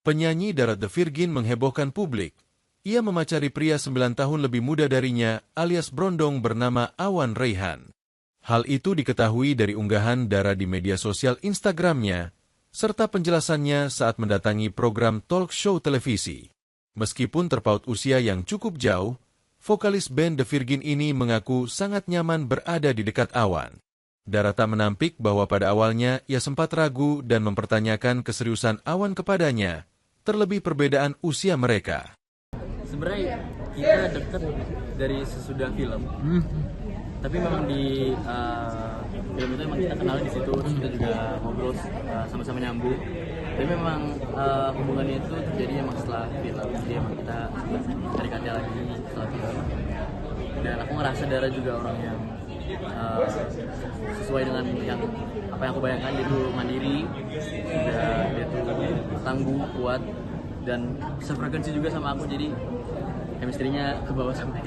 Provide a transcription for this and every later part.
Penyanyi Darat The Virgin menghebohkan publik. Ia memacari pria 9 tahun lebih muda darinya alias Brondong bernama Awan Rayhan. Hal itu diketahui dari unggahan Dara di media sosial Instagramnya, serta penjelasannya saat mendatangi program talk show televisi. Meskipun terpaut usia yang cukup jauh, vokalis band The Virgin ini mengaku sangat nyaman berada di dekat Awan. Dara tak menampik bahwa pada awalnya ia sempat ragu dan mempertanyakan keseriusan Awan kepadanya, terlebih perbedaan usia mereka. Sebenarnya kita dekat dari sesudah film, tapi memang di film itu emang kita kenal di situ, terus kita juga ngobrol sama-sama nyambung. Tapi memang hubungannya itu terjadi emang setelah film, jadi emang kita PDKT lagi setelah film. Dan aku ngerasa Dara juga orang yang sesuai dengan apa yang aku bayangkan. Dia tuh mandiri, dia tuh tangguh, kuat, dan sefrekuensi juga sama aku, jadi chemistry-nya ke bawah sampai.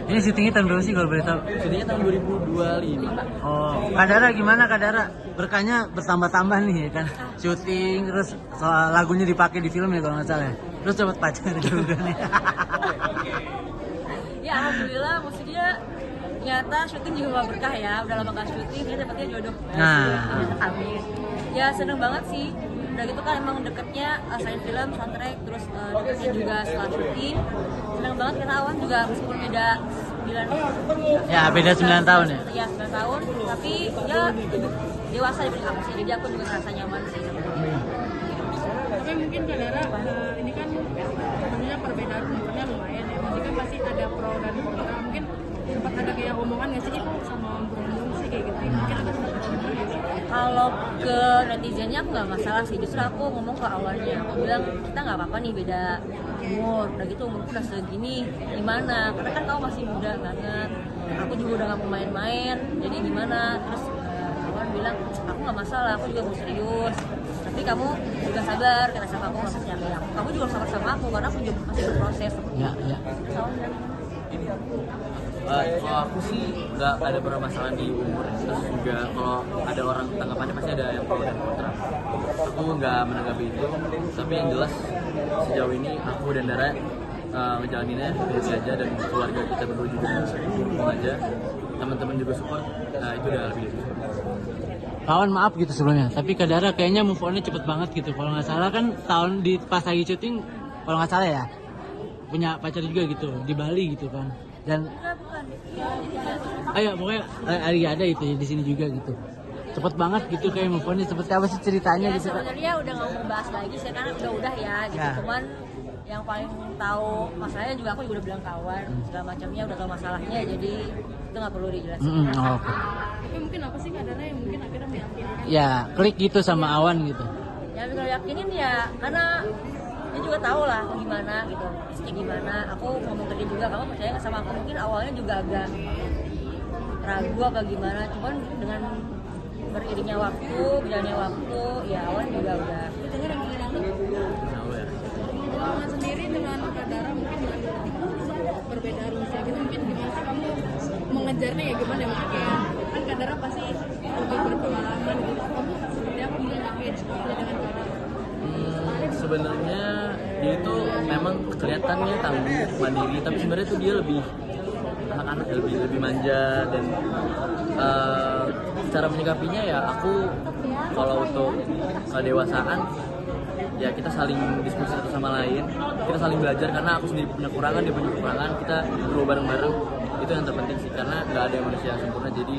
Ini syutingnya tahun berapa sih kalau boleh tahu? Syutingnya tahun 2025. Oh, Kak Dara gimana Kak Dara? Berkahnya bertambah-tambah nih ya kan? Syuting, terus soal lagunya dipakai di film ya kalau nggak salah ya? Terus dapat pacar juga nih. Ya alhamdulillah, maksudnya ternyata syuting juga gak berkah ya. Udah lama gak syuting, dia dapetnya jodoh. Amin. Ya seneng banget sih. Udah gitu kan emang deketnya selain film, soundtrack, terus deketnya juga setelah syuting. Seneng banget karena Awan juga meskipun beda 9 Ya beda 9 tahun ya? Iya 9 tahun, tapi ya dewasa dibanding aku sih. Jadi aku juga ngerasa nyaman sih sama dia. Tapi mungkin Kak Dara, ini kan sebenarnya perbedaan umurnya lumayan ya. Nanti kan pasti ada pro dan kontra. Mungkin sempat ada kayak omongan nggak sih, kok sama Brondong sih kayak gitu. Mungkin ada sempat omongan nggak sih? Kalau ke netizennya aku nggak masalah sih, justru aku ngomong ke awalnya, aku bilang kita nggak apa-apa nih beda umur, udah gitu umurku udah segini, gimana? Karena kan kamu masih muda banget, aku juga udah nggak mau main-main, jadi gimana? Terus Awan bilang, aku nggak masalah, aku juga mau serius, tapi kamu juga sabar, karena sama aku nggak percaya aku, kamu juga sabar sama aku, karena aku juga masih berproses. Ya. Terus Awan bilang, Kalau aku sih nggak ada permasalahan di umur, terus juga kalau ada orang tanggapannya pasti ada yang pro dan kontra. Aku nggak menanggapi itu, tapi yang jelas sejauh ini aku dan Dara ngejalaninnya biasa aja, dan keluarga kita berdua juga dukung aja, teman-teman juga support, itu udah lebih dari cukup. Kawan maaf gitu sebelumnya, tapi Kak Dara kayaknya move on-nya cepet banget gitu. Kalau nggak salah kan tahun di pas lagi syuting, kalau nggak salah ya, punya pacar juga gitu, di Bali gitu kan. Dan bukan. ayo pokoknya ada itu di sini juga gitu. Cepet banget gitu kayak move on-nya. Seperti apa sih ceritanya Ya gitu Kak? sebenarnya udah nggak mau bahas lagi sih, karena udah ya gitu. Ya. Cuman yang paling tahu masalahnya juga aku juga udah bilang kawan segala macamnya, udah tahu masalahnya, jadi itu nggak perlu dijelasin. Oke. Tapi mungkin apa sih Kak Dara yang mungkin akhirnya meyakinkan? Ya klik gitu sama Awan gitu. Ya kalau yakinin ya karena dia juga tahu lah gimana gitu, fisiknya gimana. Aku ngomong ke dia juga, kamu percaya nggak sama aku? Mungkin awalnya juga agak ragu apa gimana, cuman dengan beriringnya waktu, berjalannya waktu, ya awalnya juga udah. Pengalaman sendiri dengan Kak Dara mungkin dengan perbedaan usia gitu, mungkin gimana sih kamu mengejarnya ya gimana? Mungkin kayak kan Kak Dara pasti lebih berpengalaman gitu. Kamu seperti apa mengengage dengan Kak Dara? Sebenarnya dia itu memang kelihatannya tangguh, mandiri, tapi sebenarnya tuh dia lebih anak-anak, lebih manja, dan cara menyikapinya ya aku kalau untuk kedewasaan ya kita saling diskusi satu sama lain, kita saling belajar, karena aku sendiri punya kekurangan, dia punya kekurangan, kita grow bareng-bareng, itu yang terpenting sih, karena nggak ada manusia yang sempurna, jadi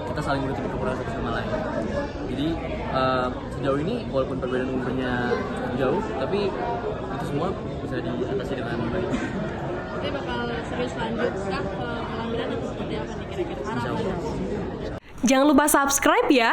kita saling menutupi kekurangan satu sama lain. Jadi sejauh ini walaupun perbedaan umurnya jauh, tapi itu semua bisa diatasi dengan baik. Nanti bakal serius lanjut kah pengambilan atau seperti apa nih kira-kira harapannya? Jangan lupa subscribe ya.